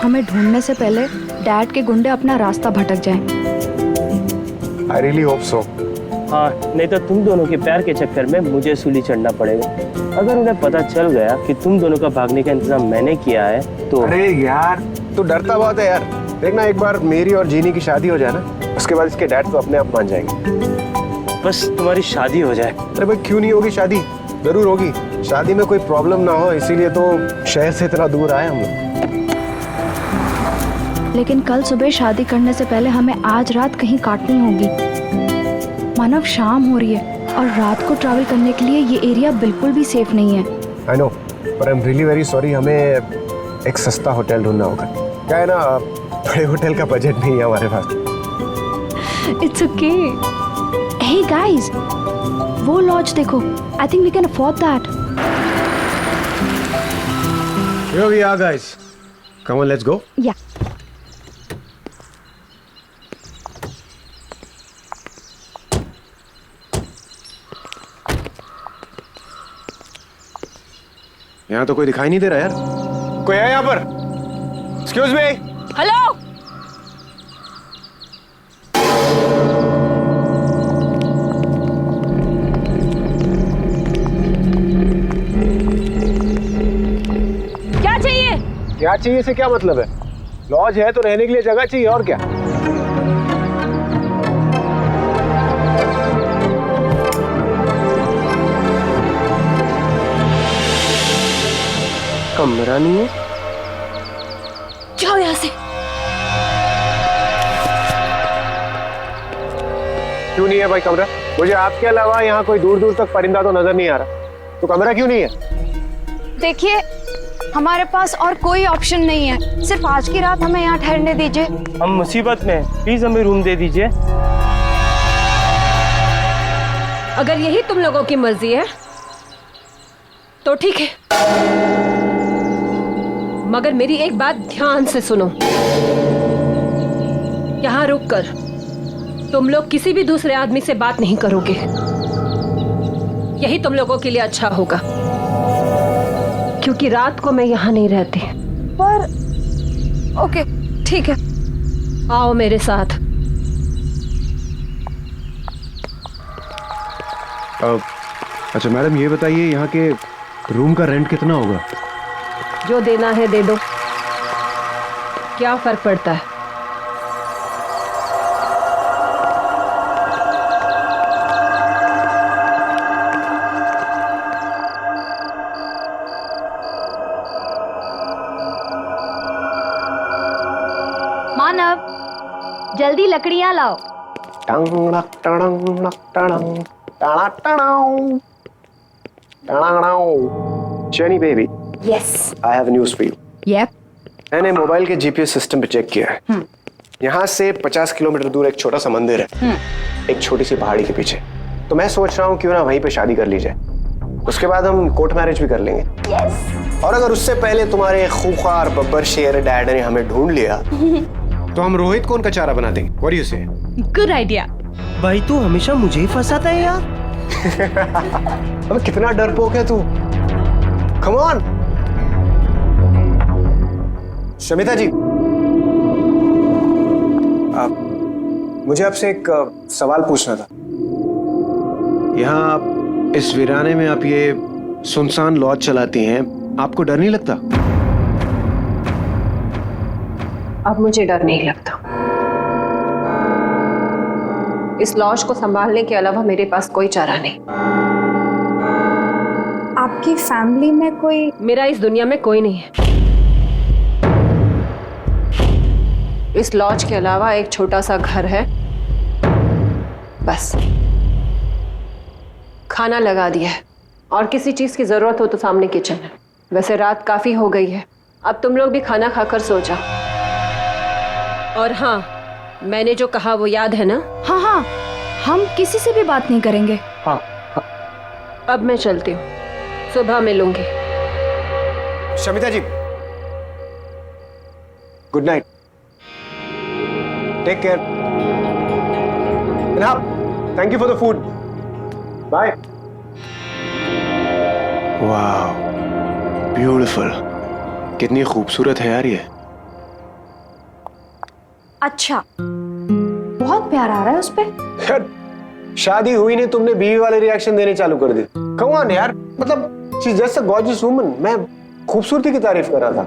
हमें ढूंढने से पहले डैड के गुंडे अपना रास्ता भटक जाएं। I really hope so. हाँ, नहीं तो तुम दोनों के प्यार के चक्कर में मुझे सूली चढ़ना पड़ेगा। अगर उन्हें पता चल गया कि तुम दोनों का भागने का इंतजाम मैंने किया है तो। अरे यार, तू डरता बहुत है यार। देखना एक बार मेरी और जीनी की शादी हो जाए ना, उसके बाद इसके डैड तो अपने आप मान जाएंगे। बस तुम्हारी शादी हो जाए। अरे भाई क्यों नहीं होगी शादी? जरूर होगी। शादी में कोई प्रॉब्लम ना हो, इसीलिए तो शहर से इतना दूर आए हम लोग। लेकिन कल सुबह शादी करने से पहले हमें आज रात कहीं काटनी होगी। मानव, शाम हो रही है और रात को ट्रैवल करने के लिए ये एरिया बिल्कुल भी सेफ नहीं है। आई नो, पर I am really very sorry. हमें एक सस्ता होटल ढूंढना होगा। क्या है ना, बड़े होटल का बजट नहीं है हमारे पास। It's okay. हे गाइस, वो लॉज देखो। I think we can afford that. Here we are, guys. Come on, let's go. या यहाँ तो कोई दिखाई नहीं दे रहा यार। कोई है यहाँ पर? Excuse me. हेलो। क्या चाहिए? क्या चाहिए से क्या मतलब है? लॉज है तो रहने के लिए जगह चाहिए, और क्या? कमरा नहीं है? जाओ यहाँ से। क्यों नहीं है भाई कमरा? मुझे आपके अलावा यहाँ कोई दूर दूर तक परिंदा तो नजर नहीं आ रहा। तो कमरा क्यों नहीं है? देखिए, हमारे पास और कोई ऑप्शन नहीं है। सिर्फ आज की रात हमें यहाँ ठहरने दीजिए। हम मुसीबत में हैं, प्लीज हमें रूम दे दीजिए। अगर यही तुम लोगों की मर्जी है तो ठीक है, मगर मेरी एक बात ध्यान से सुनो। यहाँ रुककर तुम लोग किसी भी दूसरे आदमी से बात नहीं करोगे। यही तुम लोगों के लिए अच्छा होगा, क्योंकि रात को मैं यहाँ नहीं रहती। पर ओके, ठीक है। आओ मेरे साथ। अच्छा मैडम, ये बताइए यहाँ के रूम का रेंट कितना होगा? जो देना है दे दो, क्या फर्क पड़ता है। मानव, जल्दी लकड़ियां लाओ। Jenny baby, yes. I have news for you. Yup. मैंने मोबाइल के जीपीएस सिस्टम पे चेक किया है। यहाँ से 50 किलोमीटर दूर एक छोटा सा मंदिर है, एक छोटी सी पहाड़ी के पीछे। तो मैं सोच रहा हूँ क्यों ना वहीं पे शादी कर ली जाए। उसके बाद हम कोर्ट मैरिज भी कर लेंगे। यस। और अगर उससे पहले तुम्हारे खूंखार बब्बर शेर डैड ने हमें ढूंढ लिया तो हम रोहित को उनका चारा बना देंगे। What do you say? Good idea. भाई तू हमेशा मुझे ही फंसाता है यार। अबे कितना डरपोक है तू। Come on. शमिता जी, मुझे आपसे एक सवाल पूछना था। यहाँ आप इस वीराने में आप ये सुनसान लॉज चलाती हैं, आपको डर नहीं लगता? अब मुझे डर नहीं लगता। इस लॉज को संभालने के अलावा मेरे पास कोई चारा नहीं। आपकी फैमिली में कोई? मेरा इस दुनिया में कोई नहीं है। इस लॉज के अलावा एक छोटा सा घर है, बस। खाना लगा दिया है और किसी चीज की जरूरत हो तो सामने किचन है। वैसे रात काफी हो गई है, अब तुम लोग भी खाना खाकर सो जाओ। और हाँ, मैंने जो कहा वो याद है ना? हाँ हाँ, हम किसी से भी बात नहीं करेंगे। हाँ। अब मैं चलती हूँ, सुबह मिलूंगी। Shamita ji, good night, take care, and thank you for the food, bye. वाह, ब्यूटीफुल, कितनी खूबसूरत है यार ये। अच्छा, बहुत प्यार आ रहा है उस पे। यार शादी हुई नहीं, तुमने बीवी वाले रिएक्शन देने चालू कर दिए। कम ऑन यार, मतलब she is just a gorgeous woman. मैं खूबसूरती की तारीफ कर रहा था।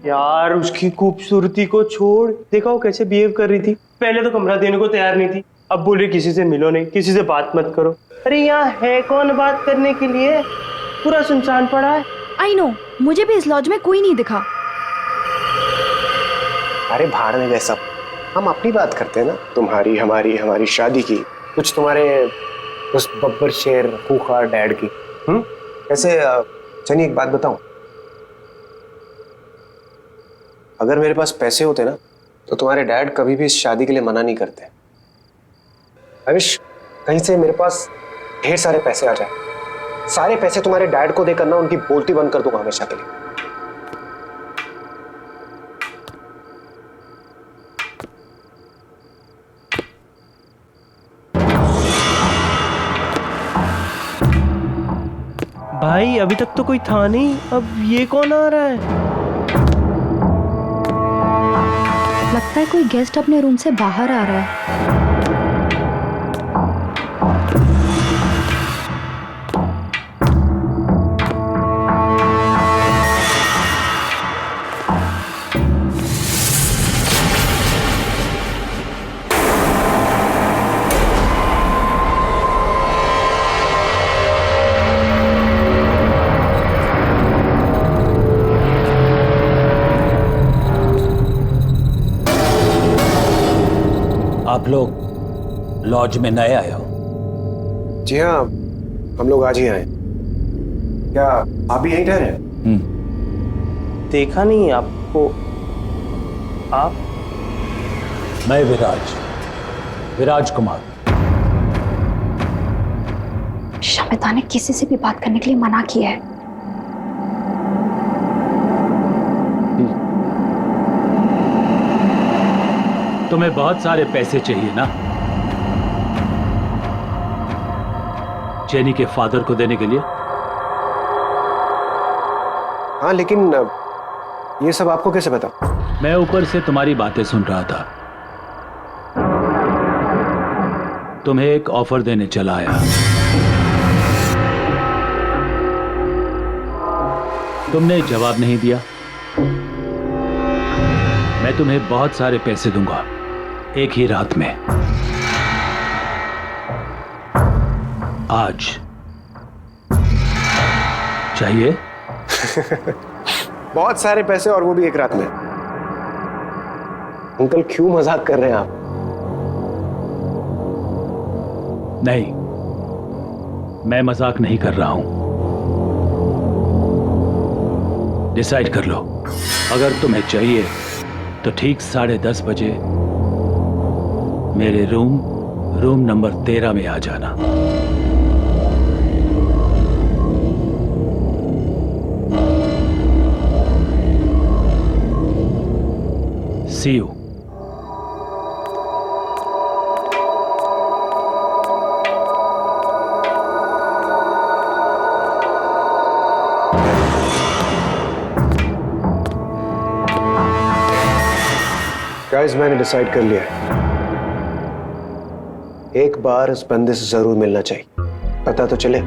यार उसकी खूबसूरती को छोड़, देखा वो कैसे बिहेव कर रही थी। पहले तो कमरा देने को तैयार नहीं थी, अब बोल रही किसी से मिलो नहीं, किसी से बात मत करो। अरे यहाँ है कौन बात करने के लिए, पूरा सुनसान पड़ा है। आई नो, मुझे भी इस लॉज में कोई नहीं दिखा। अरे भाड़ में गए सब, हम अपनी बात करते हैं ना। तुम्हारी हमारी हमारी शादी की, कुछ तुम्हारे उस बब्बर शेर खूंखार डैड की। ऐसे चलिए एक बात बताऊं, अगर मेरे पास पैसे होते ना तो तुम्हारे डैड कभी भी इस शादी के लिए मना नहीं करते। आई विश कहीं से मेरे पास ढेर सारे पैसे आ जाए, सारे पैसे तुम्हारे डैड को देकर ना उनकी बोलती बंद कर दूंगा हमेशा के लिए। भाई अभी तक तो कोई था नहीं, अब ये कौन आ रहा है? लगता है कोई गेस्ट अपने रूम से बाहर आ रहा है। आप लोग लॉज में नए आए हो? जी हाँ, हम लोग आज ही आए। क्या आप भी यहीं ठहरे? देखा नहीं आपको। आप? मैं विराज कुमार। शमिता ने किसी से भी बात करने के लिए मना किया है। तुम्हें बहुत सारे पैसे चाहिए ना, जेनी के फादर को देने के लिए? हाँ, लेकिन ये सब आपको कैसे पता? मैं ऊपर से तुम्हारी बातें सुन रहा था। तुम्हें एक ऑफर देने चला आया। तुमने जवाब नहीं दिया। मैं तुम्हें बहुत सारे पैसे दूंगा एक ही रात में। आज चाहिए? बहुत सारे पैसे, और वो भी एक रात में। अंकल क्यों मजाक कर रहे हैं आप? नहीं, मैं मजाक नहीं कर रहा हूं। डिसाइड कर लो। अगर तुम्हें चाहिए तो ठीक 10:30 बजे मेरे रूम नंबर 13 में आ जाना। See you. गाइस, मैंने डिसाइड कर लिया है, एक बार इस बंदे से जरूर मिलना चाहिए, पता तो चले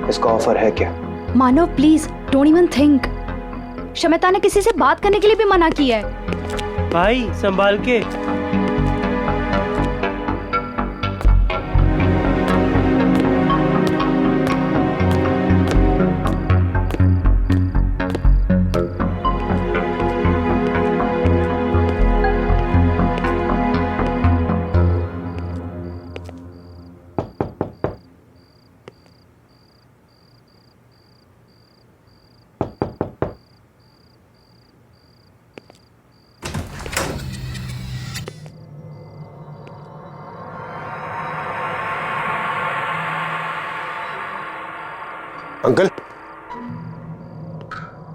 इसका ऑफर है क्या। Manav please don't even think. Shamita ने किसी से बात करने के लिए भी मना किया है। भाई संभाल के। अंकल,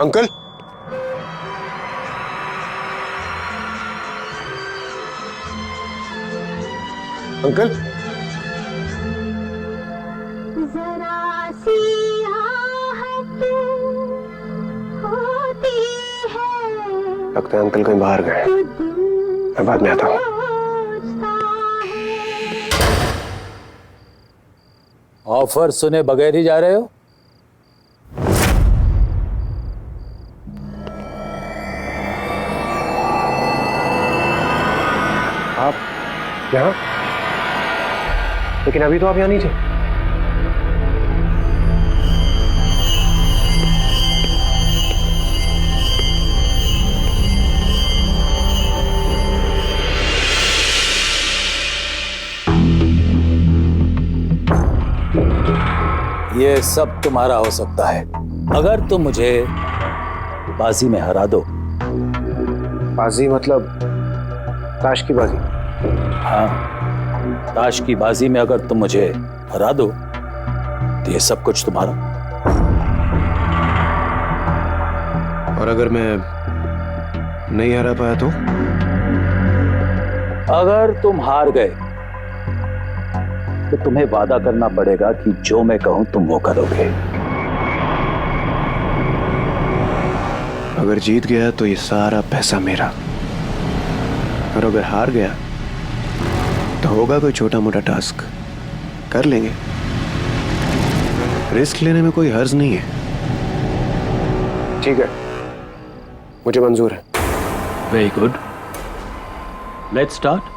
अंकल, अंकल, जरा सी आहट होती है, लगता है अंकल कहीं बाहर गए। मैं बाद में आता हूँ। ऑफर सुने बगैर ही जा रहे हो? आप यहाँ? लेकिन अभी तो आप यहाँ नहीं थे। ये सब तुम्हारा हो सकता है अगर तुम मुझे बाजी में हरा दो। बाजी मतलब ताश की बाजी? हाँ, ताश की बाजी में अगर तुम मुझे हरा दो तो ये सब कुछ तुम्हारा। और अगर मैं नहीं हरा पाया तो? अगर तुम हार गए तो तुम्हें वादा करना पड़ेगा कि जो मैं कहूं तुम वो करोगे। अगर जीत गया तो ये सारा पैसा मेरा, और अगर हार गया तो होगा कोई छोटा मोटा टास्क, कर लेंगे। रिस्क लेने में कोई हर्ज नहीं है। ठीक है, मुझे मंजूर है। Very good, let's start.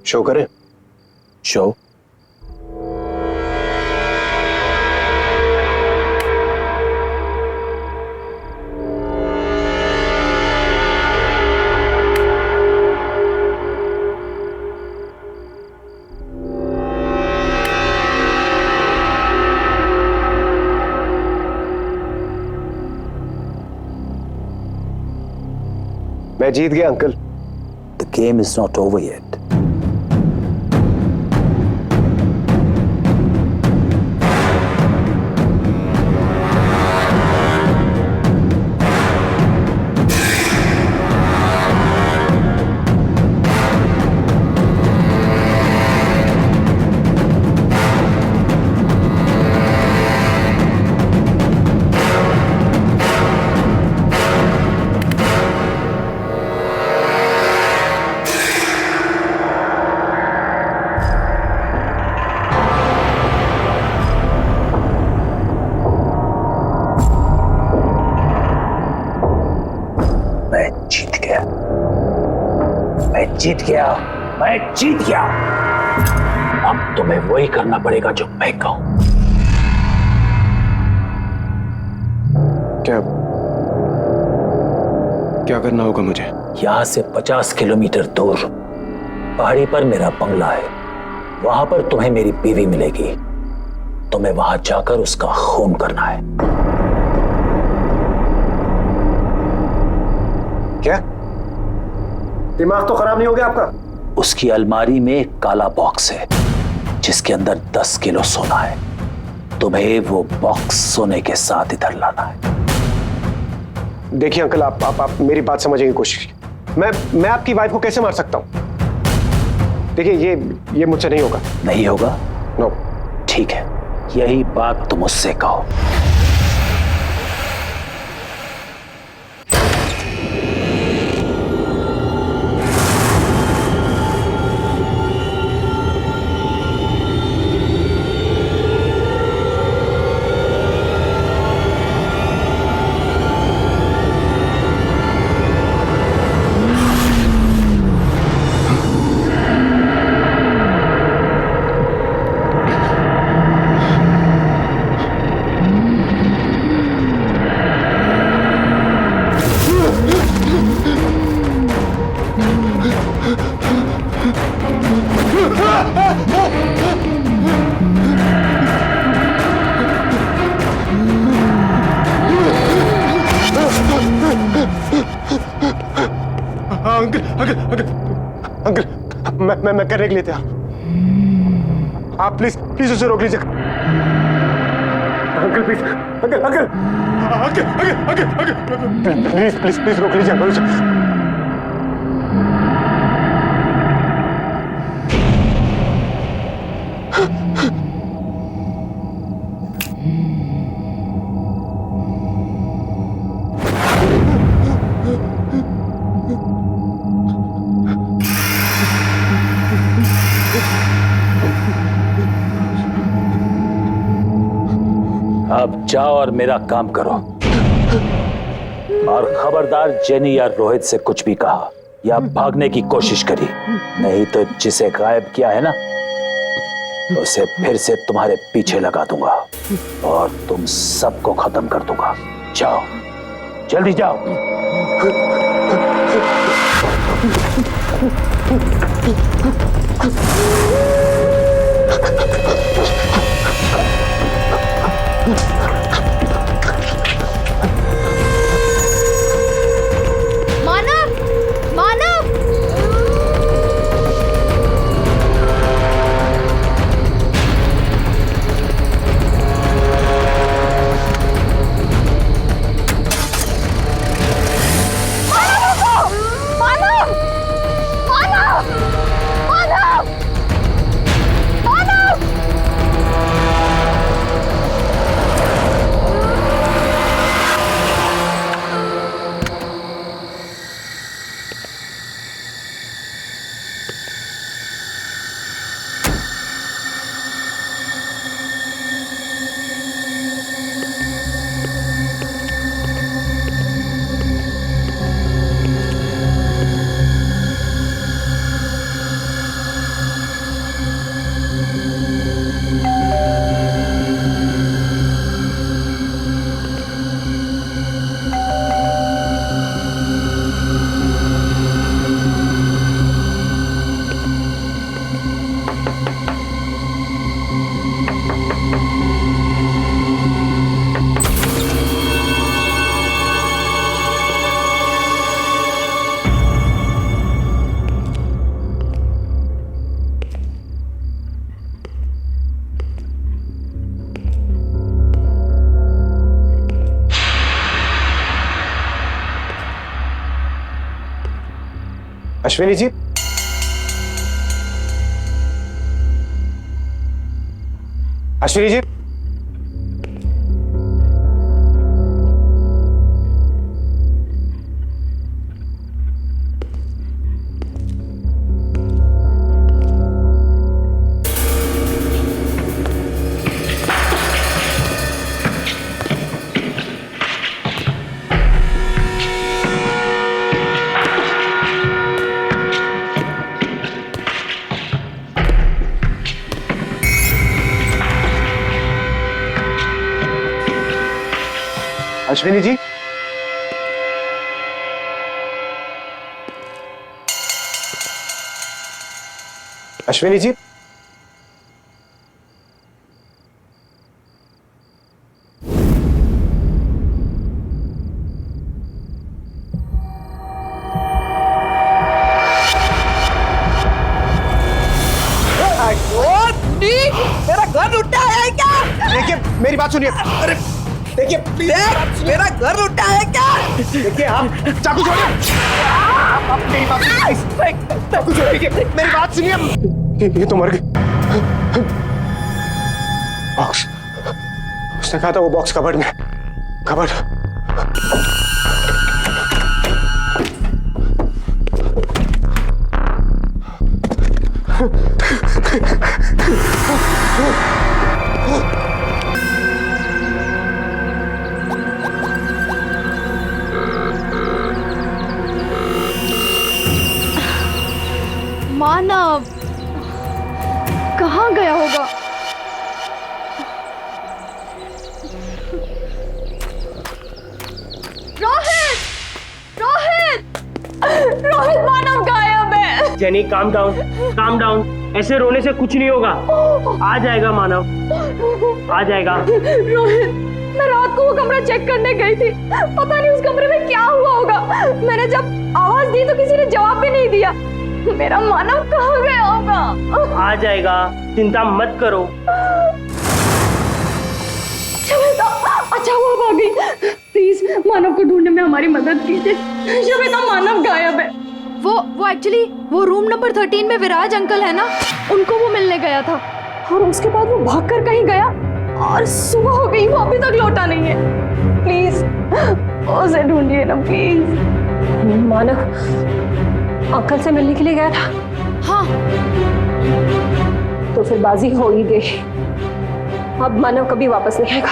Show करें? शो? मैं जीत गया uncle. The game is not over yet. जीत गया, मैं जीत गया। अब तुम्हें वही करना पड़ेगा जो मैं कहूं। क्या क्या करना होगा मुझे? यहां से 50 किलोमीटर दूर पहाड़ी पर मेरा बंगला है। वहां पर तुम्हें मेरी बीवी मिलेगी। तुम्हें वहां जाकर उसका खून करना है। क्या? दिमाग तो खराब नहीं हो गया आपका? उसकी अलमारी में एक काला बॉक्स है जिसके अंदर 10 किलो सोना है। तुम्हें वो बॉक्स सोने के साथ इधर लाना है। देखिए अंकल, आप मेरी बात समझने की कोशिश कीजिए। मैं आपकी वाइफ को कैसे मार सकता हूं? देखिए ये मुझसे नहीं होगा। नहीं होगा? नो। ठीक है, यही बात तुम उससे कहो। अंकल, मैं करने के लिए तैयार। आप प्लीज उसे रोक लीजिए। अंकल प्लीज, अंकल प्लीज रोक लीजिए अंकल उसे। अब जाओ और मेरा काम करो। और खबरदार जेनी या रोहित से कुछ भी कहा या भागने की कोशिश करी, नहीं तो जिसे गायब किया है ना, उसे फिर से तुम्हारे पीछे लगा दूंगा और तुम सबको खत्म कर दूंगा। जाओ, जल्दी जाओ। मानव, मानव! अश्विनी जी, अश्विनी जी, अश्विनी जी, अश्विनी जी, देखिए मेरी बात सुनिए। अरे देखिए मेरा घर लुटा है क्या? देखिए आप चाकू छोड़िए। आप मेरी बात सुनिए। चाकू छोड़िए। देखिए मेरी बात सुनिए। ये तो मर गई। बॉक्स, उसने कहा था वो बॉक्स कबर्ड में। कबर्ड। मानव कहाँ गया होगा? रोहित! रोहित! रोहित, मानव गायब है। Jenny calm down, calm down. ऐसे रोने से कुछ नहीं होगा। आ जाएगा मानव, आ जाएगा। रोहित, मैं रात को वो कमरा चेक करने गई थी। पता नहीं उस कमरे में क्या हुआ होगा। मैंने जब आवाज दी तो किसी ने जवाब भी नहीं दिया। मेरा मानव कहाँ गया होगा? आ जाएगा, चिंता मत करो। शवेता, अच्छा वो अब आ गई। प्लीज मानव को ढूंढने में हमारी मदद कीजिए। शवेता, मानव गायब है। वो एक्चुअली वो रूम नंबर 13 में विराज अंकल है ना, उनको वो मिलने गया था और उसके बाद वो भागकर कहीं गया और सुबह हो गई, वो अभी तक लौटा नहीं है। प्लीज उसे ढूंढिए ना प्लीज। मानव अंकल से मिलने के लिए गया था? हाँ। तो फिर बाजी हो ही गई। अब मानव कभी वापस नहीं आएगा।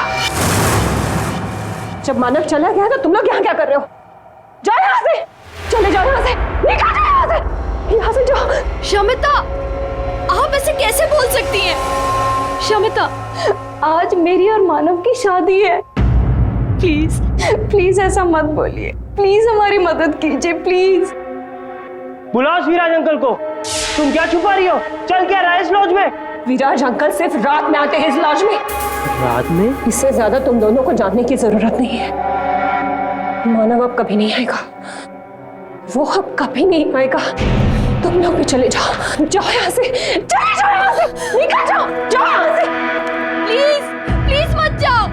जब मानव चला गया तो तुम लोग यहाँ क्या कर रहे हो? जाओ यहाँ से, चले जाओ यहाँ से, निकल जाओ यहाँ से, यहाँ से जाओ। शमिता, आप ऐसे कैसे बोल सकती हैं? शमिता, आज मेरी और मानव की शादी है। प्लीज प्लीज ऐसा मत बोलिए। प्लीज हमारी मदद कीजिए प्लीज। बुलाओ विराज अंकल को। तुम क्या छुपा रही हो? चल क्या रहा है इस लॉज में? विराज अंकल सिर्फ रात में आते हैं इस लॉज में। रात में? इससे ज्यादा तुम दोनों को जानने की जरूरत नहीं है। मानव अब कभी नहीं आएगा, वो अब कभी नहीं आएगा। तुम लोग भी चले जाओ, जाओ यहाँ से, चले जाओ यहाँ से, निकल जाओ, जाओ यहाँ से। प्लीज प्लीज मत जाओ।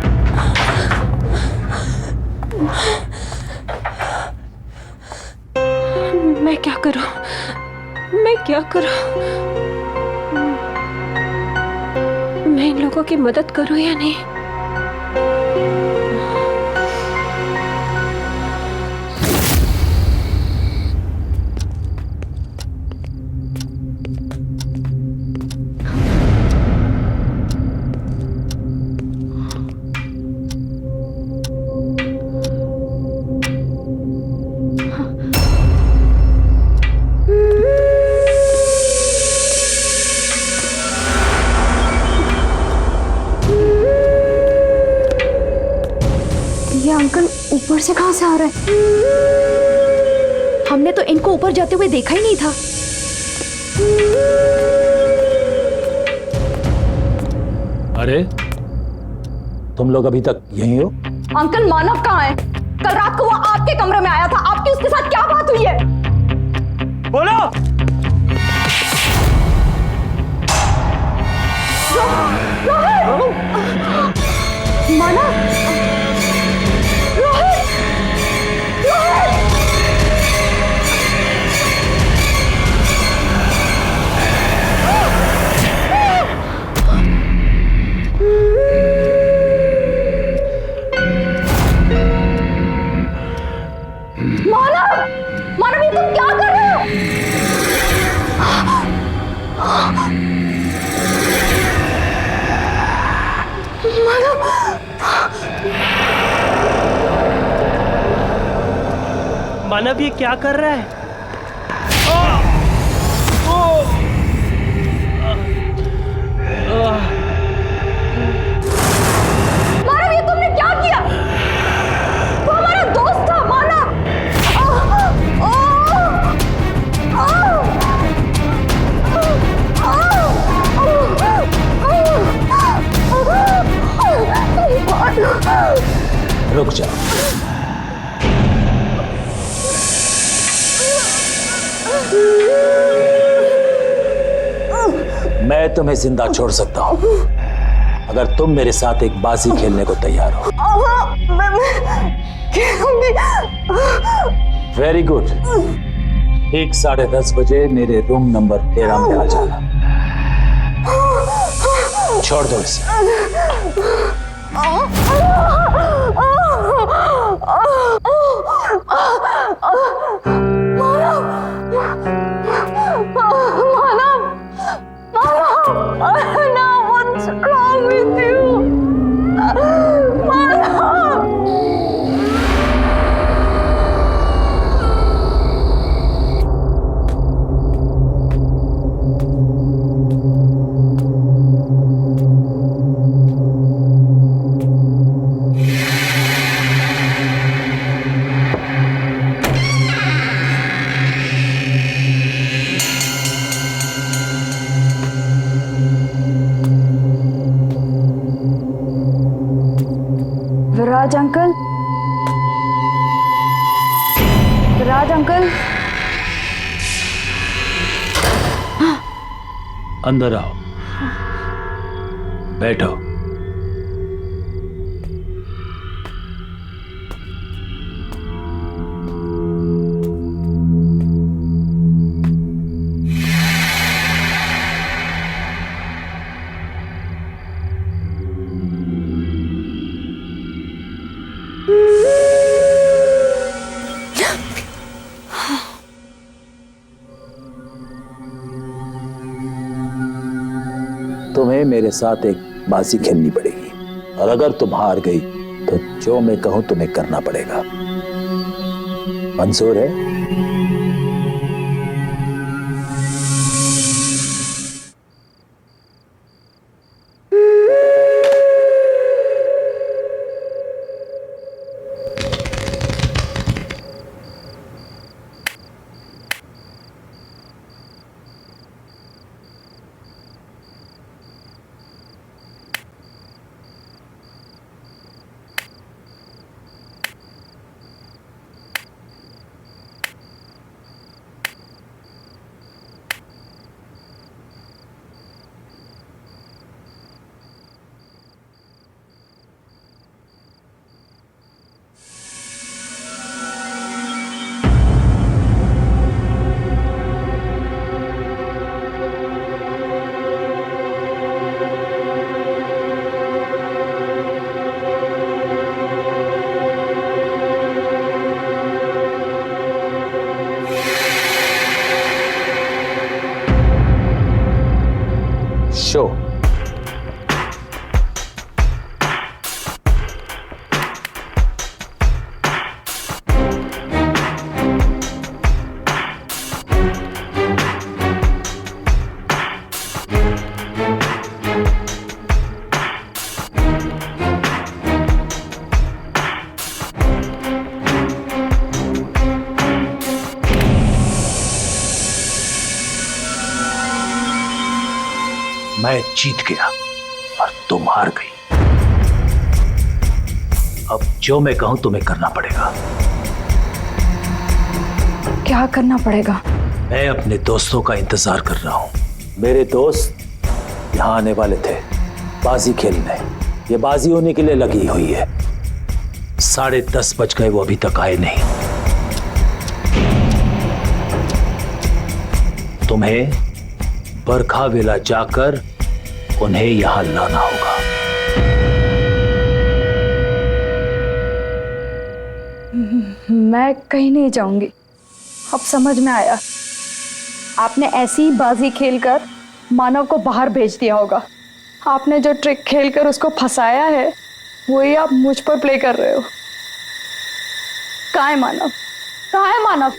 मैं क्या करूं? मैं क्या करूं? मैं इन लोगों की मदद करूं या नहीं? अंकल ऊपर से कहां से आ रहे हैं? हमने तो इनको ऊपर जाते हुए देखा ही नहीं था। अरे तुम लोग अभी तक यहीं हो? अंकल मानव कहाँ है? कल रात को वो आपके कमरे में आया था। आपकी उसके साथ क्या बात हुई है? बोलो। मानव, रोहित, रोहित। मानव, मानव ये तुम क्या कर रहे हो? मानव ये क्या कर रहा है? मानव ये तुमने क्या किया? वो हमारा दोस्त था मानव। रुक जा। मैं तुम्हें जिंदा छोड़ सकता हूं अगर तुम मेरे साथ एक बाजी खेलने को तैयार हो। मैं खेलूंगी। Very good. ठीक 10:30 बजे मेरे रूम नंबर 13 में आ जाना। छोड़ दो इसे। What's wrong with you? Viraj uncle, Viraj uncle, अंदर आओ, बैठो। तुम्हें मेरे साथ एक बाजी खेलनी पड़ेगी, और अगर तुम हार गई तो जो मैं कहूं तुम्हें करना पड़ेगा। मंजूर है? शो। मैं जीत गया और तुम हार गई। अब जो मैं कहूं तुम्हें करना पड़ेगा। क्या करना पड़ेगा? मैं अपने दोस्तों का इंतजार कर रहा हूं। मेरे दोस्त यहां आने वाले थे बाजी खेलने। ये बाजी होने के लिए लगी हुई है। 10:30 बज गए, वो अभी तक आए नहीं। तुम्हें बरखा वेला जाकर उन्हें यहां लाना होगा। मैं कहीं नहीं जाऊंगी। अब समझ में आया, आपने ऐसी ही बाजी खेलकर मानव को बाहर भेज दिया होगा। आपने जो ट्रिक खेलकर उसको फंसाया है, वही आप मुझ पर प्ले कर रहे हो। कहाँ है मानव? कहाँ है मानव?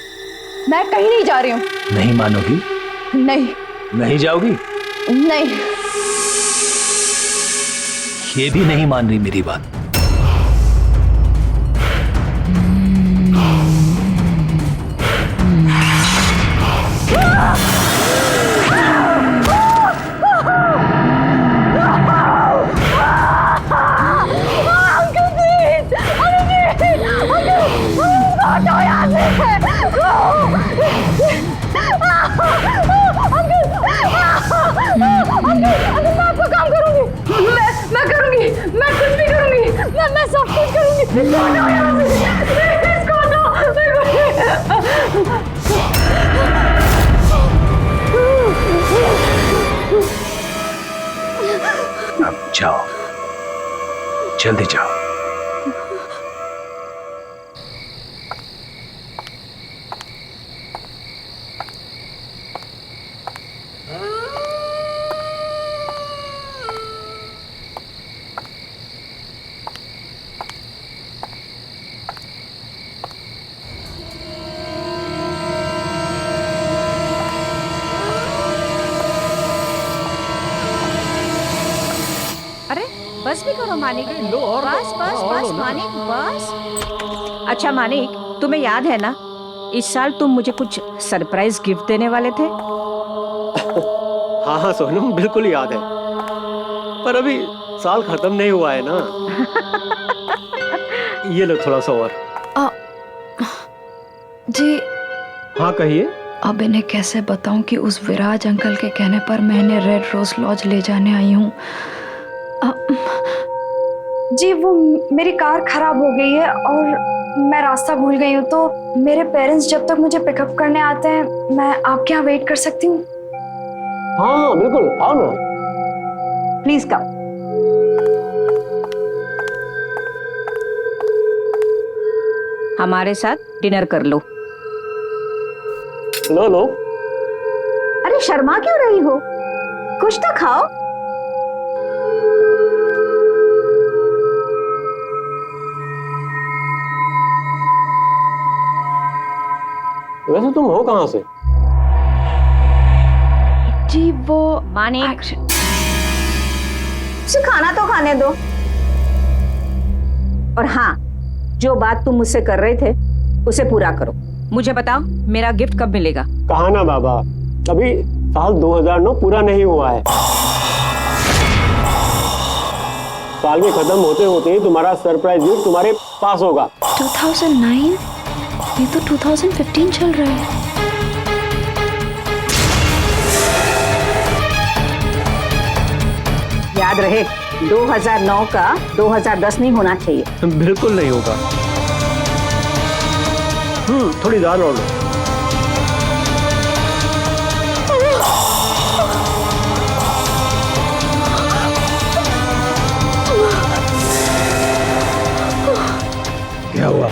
मैं कहीं नहीं जा रही हूँ। नहीं मानोगी? नहीं। नहीं जाओगी? नहीं। ये भी नहीं मान रही मेरी बात। मैं अब जाओ, जल्दी जाओ। अरे बस भी करो मानिक, बस बस बस मानिक बस। अच्छा मानिक, तुम्हें याद है ना इस साल तुम मुझे कुछ सरप्राइज गिफ्ट देने वाले थे? हाँ हाँ सोनम, बिल्कुल याद है, पर अभी साल खत्म नहीं हुआ है ना। ये लो थोड़ा सा और। जी हाँ कहिए। अब इन्हें कैसे बताऊं कि उस विराज अंकल के कहने पर मैं इन्हें रेड रोज लॉज ले जाने आई हूँ। जी वो मेरी कार खराब हो गई है और मैं रास्ता भूल गई हूँ, तो मेरे पेरेंट्स जब तक मुझे पिकअप करने आते हैं मैं आपके यहाँ वेट कर सकती हूँ? हाँ हाँ बिल्कुल, आओ ना। Please come. हमारे साथ डिनर कर लो। लो लो। अरे शर्मा क्यों रही हो, कुछ तो खाओ। वैसे तुम हो कहाँ से? जी वो मानिक, उसे खाना तो खाने दो। और हाँ, जो बात तुम मुझसे कर रहे थे उसे पूरा करो। मुझे बताओ मेरा गिफ्ट कब मिलेगा? कहा ना बाबा, अभी साल 2009 पूरा नहीं हुआ है। साल के खत्म होते होते ही तुम्हारा सरप्राइज गिफ्ट तुम्हारे पास होगा। 2009? ये तो 2015 चल रहा है। याद रहे 2009 का 2010 नहीं होना चाहिए। बिल्कुल नहीं होगा। थोड़ी दाल और लो। क्या हुआ?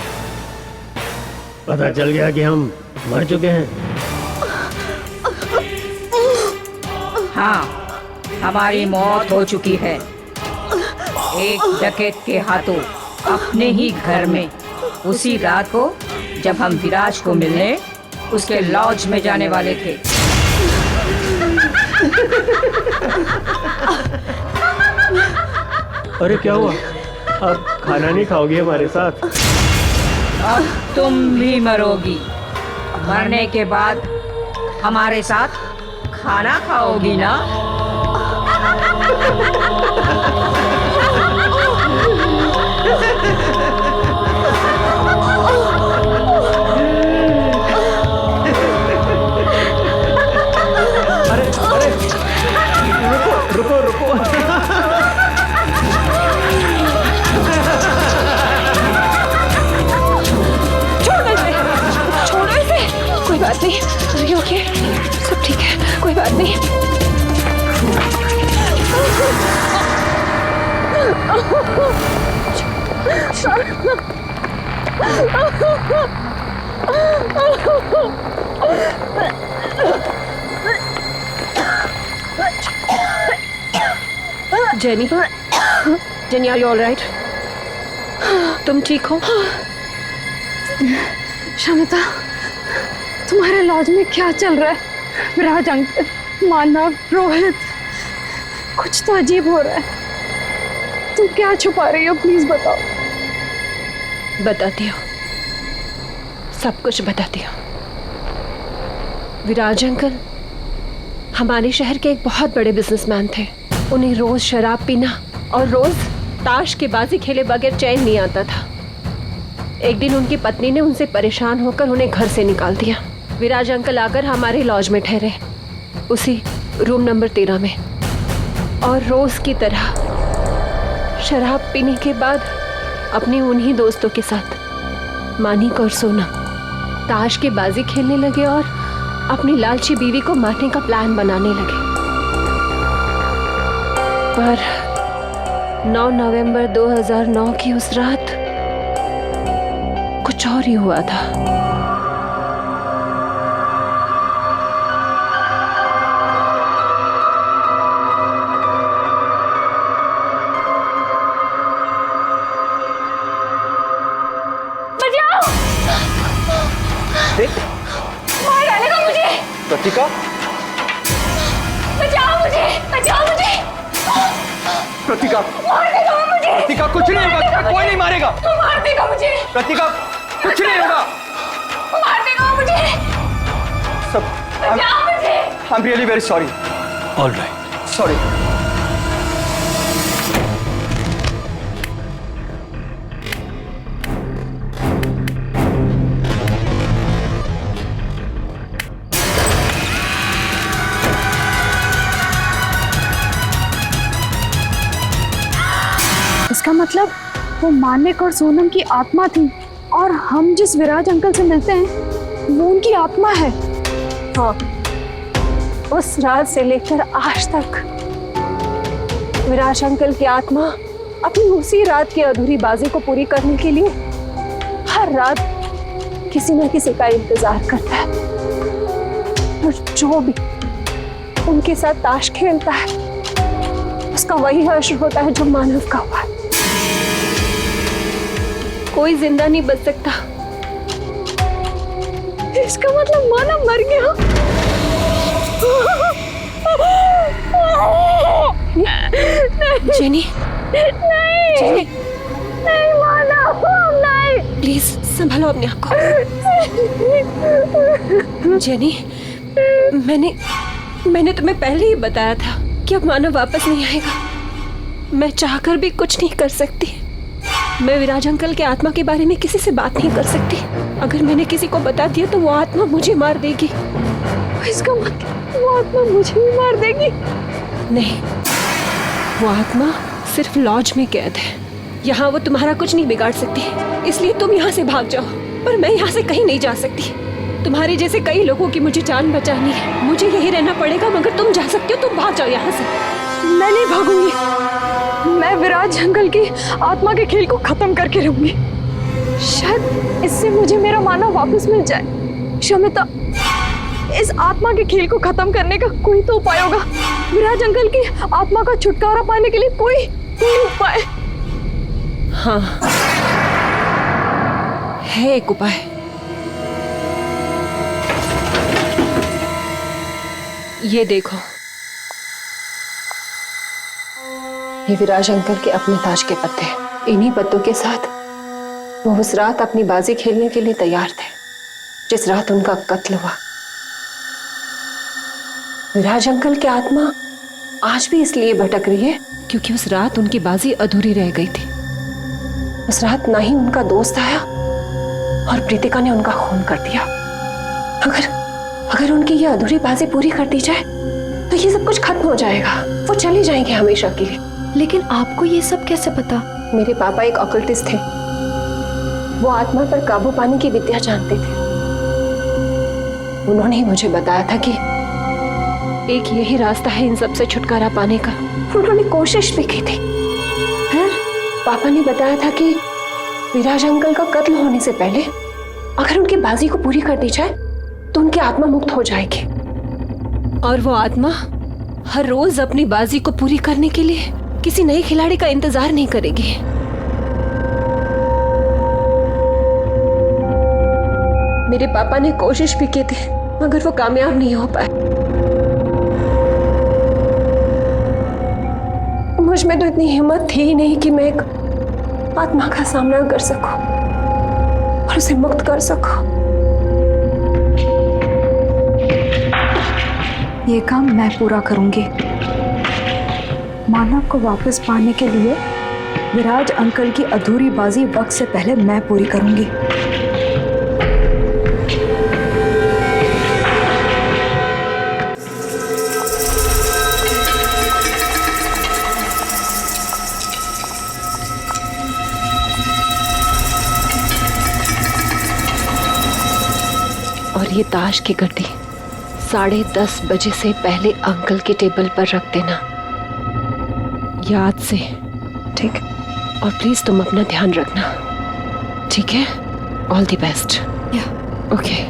पता चल गया कि हम मर चुके हैं? हाँ, हमारी मौत हो चुकी है एक डकैत के हाथों, अपने ही घर में, उसी रात को जब हम विराज को मिलने उसके लॉज में जाने वाले थे। अरे क्या हुआ? आप खाना नहीं खाओगे हमारे साथ? अब तुम भी मरोगी। मरने के बाद हमारे साथ खाना खाओगी ना? अरे अरे रुको रुको रुको। छोड़ो इसे, कोई बात नहीं। अरे ओके, सब ठीक है, कोई बात नहीं। Jenny, Jenny are you all right? तुम ठीक हो? शमिता, तुम्हारे लॉज में क्या चल रहा है? विराज अंकल, मानव, रोहित, कुछ तो अजीब हो रहा है। तुम क्या छुपा रही हो? प्लीज बताओ। बताती हूँ, सब कुछ बताती हूँ। विराज अंकल हमारे शहर के एक बहुत बड़े बिजनेसमैन थे। उन्हें रोज शराब पीना और रोज ताश के बाजी खेले बगैर चैन नहीं आता था। एक दिन उनकी पत्नी ने उनसे परेशान होकर उन्हें घर से निकाल दिया। विराज अंकल आकर हमारे लॉज में ठहरे, उसी रूम नंबर 13 में, और रोज की तरह शराब पीने के बाद अपने उन्हीं दोस्तों के साथ मानिक और सोनम ताश के बाजी खेलने लगे और अपनी लालची बीवी को मारने का प्लान बनाने लगे। पर 9 नवंबर 2009 की उस रात कुछ और ही हुआ था। मार डालेगा मुझे। प्रतीका, बचाओ मुझे, बचाओ मुझे। प्रतीका, मार देगा वो मुझे। प्रतीका कुछ नहीं होगा, कोई नहीं मारेगा। मार देगा मुझे। प्रतीका कुछ नहीं होगा। मार देगा वो मुझे। सब बचाओ मुझे। I am really very sorry. All right. Sorry. इसका मतलब वो मानिक और सोनम की आत्मा थी और हम जिस विराज अंकल से मिलते हैं वो उनकी आत्मा है। हाँ, उस रात से लेकर आज तक विराज अंकल की आत्मा अपनी उसी रात की अधूरी बाजी को पूरी करने के लिए हर रात किसी न किसी का इंतजार करता है और जो भी उनके साथ ताश खेलता है उसका वही हश्र होता है जो मानव का हुआ है। कोई जिंदा नहीं बच सकता। इसका मतलब मानव मर गया। जेनी, नहीं, जेनी, नहीं मानव, नहीं। प्लीज संभालो अपने आप को। जेनी, मैंने तुम्हें पहले ही बताया था कि अब मानव वापस नहीं आएगा। मैं चाहकर भी कुछ नहीं कर सकती। मैं विराज अंकल के आत्मा के बारे में किसी से बात नहीं कर सकती। अगर मैंने किसी को बता दिया तो वो आत्मा मुझे मार देगी। इसका मतलब वो आत्मा मुझे भी मार देगी? नहीं, वो आत्मा सिर्फ लॉज में कैद है। यहाँ वो तुम्हारा कुछ नहीं बिगाड़ सकती, इसलिए तुम यहाँ से भाग जाओ। पर मैं यहाँ से कहीं नहीं जा सकती। तुम्हारे जैसे कई लोगों की मुझे जान बचानी है। मुझे यही रहना पड़ेगा, मगर तुम जा सकते हो तो भाग जाओ यहाँ से। मैं नहीं भागूंगी। मैं विराज अंकल की आत्मा के खेल को खत्म करके रहूंगी। शायद इससे मुझे मेरा मानव वापस मिल जाए। शमिता, इस आत्मा के खेल को खत्म करने का कोई तो उपाय होगा। विराज अंकल की आत्मा का छुटकारा पाने के लिए कोई उपाय? हाँ, है एक उपाय। ये देखो, ये विराज अंकल के अपने ताज के पत्ते हैं। इन्हीं पत्तों के साथ वो उस रात अपनी बाजी खेलने के लिए तैयार थे जिस रात उनका कत्ल हुआ। विराज अंकल की आत्मा आज भी इसलिए भटक रही है क्योंकि उस रात उनकी बाजी अधूरी रह गई थी। उस रात ना ही उनका दोस्त आया और प्रीतिका ने उनका खून कर दिया। अगर उनकी ये अधूरी बाजी पूरी कर दी जाए तो ये सब कुछ खत्म हो जाएगा। वो चले जाएंगे हमेशा के लिए। लेकिन आपको ये सब कैसे पता? मेरे पापा एक ऑकल्टिस्ट थे। वो आत्मा पर काबू पाने की विद्या जानते थे। उन्होंने ही मुझे बताया था कि एक यही रास्ता है इन सब से छुटकारा पाने का। उन्होंने कोशिश भी की थी। फिर पापा ने बताया था कि विराज अंकल का कत्ल होने से पहले अगर उनकी बाजी को पूरी कर दी जाए तो उनकी आत्मा मुक्त हो जाएगी और वो आत्मा हर रोज अपनी बाजी को पूरी करने के लिए किसी नए खिलाड़ी का इंतजार नहीं करेगी। मेरे पापा ने कोशिश भी की थी मगर वो कामयाब नहीं हो पाए। मुझ में तो इतनी हिम्मत थी ही नहीं कि मैं एक आत्मा का सामना कर सकूं और उसे मुक्त कर सकूं। ये काम मैं पूरा करूंगी। मानव को वापस पाने के लिए विराज अंकल की अधूरी बाजी वक्त से पहले मैं पूरी करूंगी। ताश की गड्डी 10:30 बजे से पहले अंकल के टेबल पर रख देना, याद से, ठीक? और प्लीज तुम अपना ध्यान रखना, ठीक है? All the best. ओके।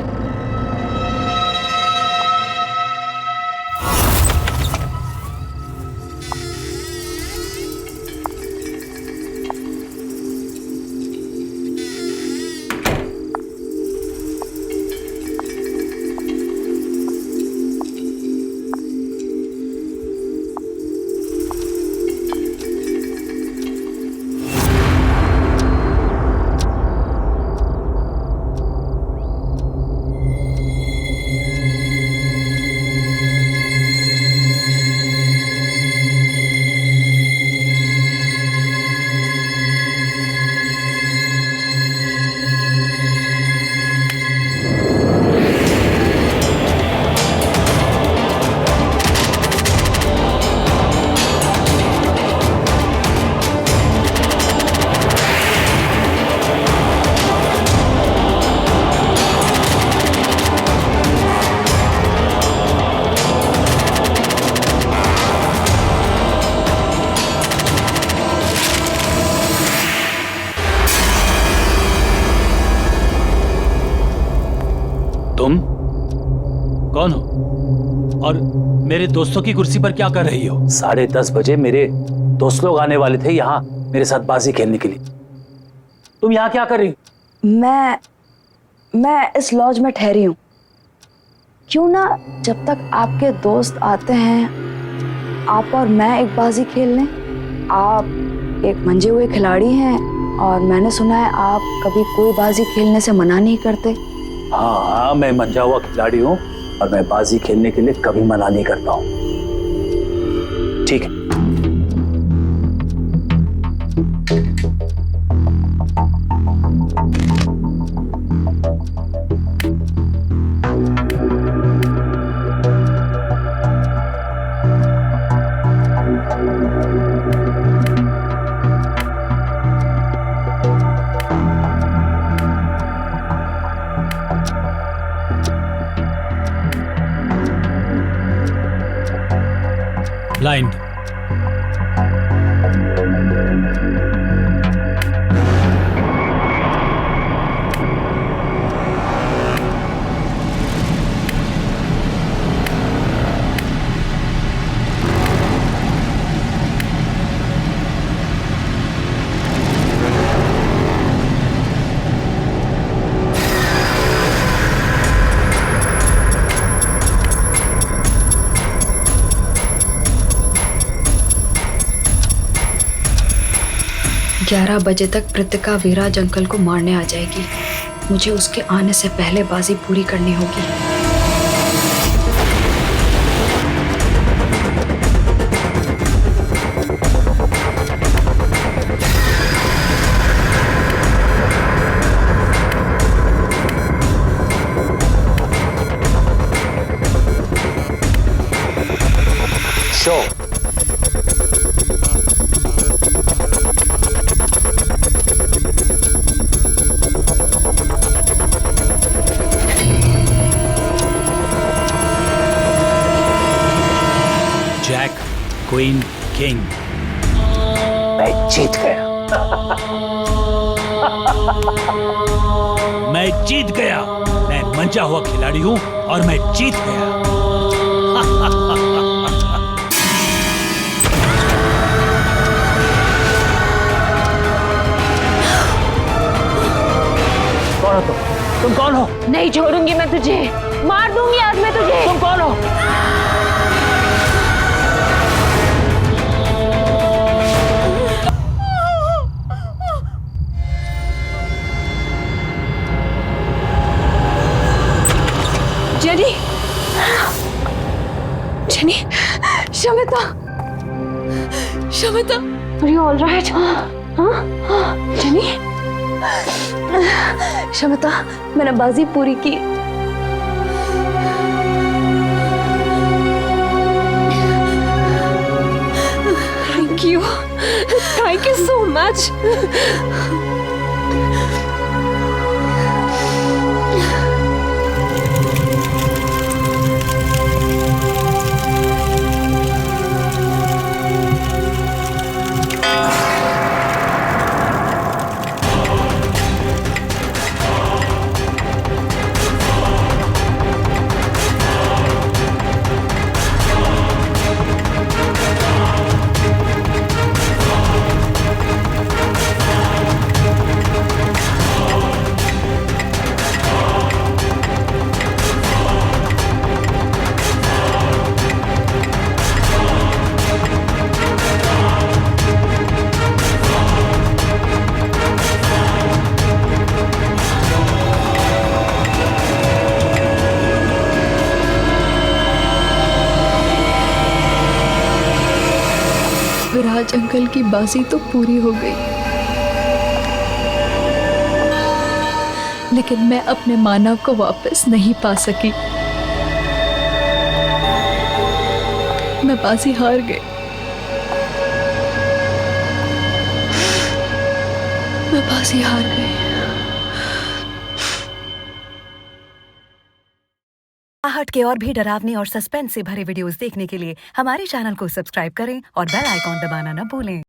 तुम कौन हो और मेरे दोस्तों की कुर्सी पर क्या कर रही हो? 10:30 बजे मेरे दोस्त लोग आने वाले थे यहाँ मेरे साथ बाजी खेलने के लिए। तुम यहाँ क्या कर रही हो? मैं इस लॉज में ठहरी हूँ। क्यों ना जब तक आपके दोस्त आते हैं आप और मैं एक बाजी खेल लें। आप एक मंजे हुए खिलाड़ी हैं और मैंने सुना है आप कभी कोई बाजी खेलने से मना नहीं करते। हाँ, मैं मंजा हुआ खिलाड़ी हूँ और मैं बाजी खेलने के लिए कभी मना नहीं करता हूँ। ठीक है। ब्लाइंड। ग्यारह बजे तक कृतिका विराज अंकल को मारने आ जाएगी। मुझे उसके आने से पहले बाजी पूरी करनी होगी। शो। Jack, queen, king. मैं जीत गया। मैं जीत गया। मैं मंजा हुआ खिलाड़ी हूं और मैं जीत गया। कौन हो तुम कौन हो? नहीं छोड़ूंगी मैं तुझे, मार दूंगी आज मैं तुझे। तुम कौन हो? Jenny, jenny, Shamita, Shamita, Are you all right? हाँ? जेनी? शमिता, मैंने बाजी पूरी की। Thank you so much. Viraj uncle की बाजी तो पूरी हो गई, लेकिन मैं अपने मानव को वापस नहीं पा सकी। मैं बाजी हार गई। मैं बाजी हार गई। आहट के और भी डरावने और सस्पेंस से भरे वीडियोस देखने के लिए हमारे चैनल को सब्सक्राइब करें और बेल आइकॉन दबाना न भूलें।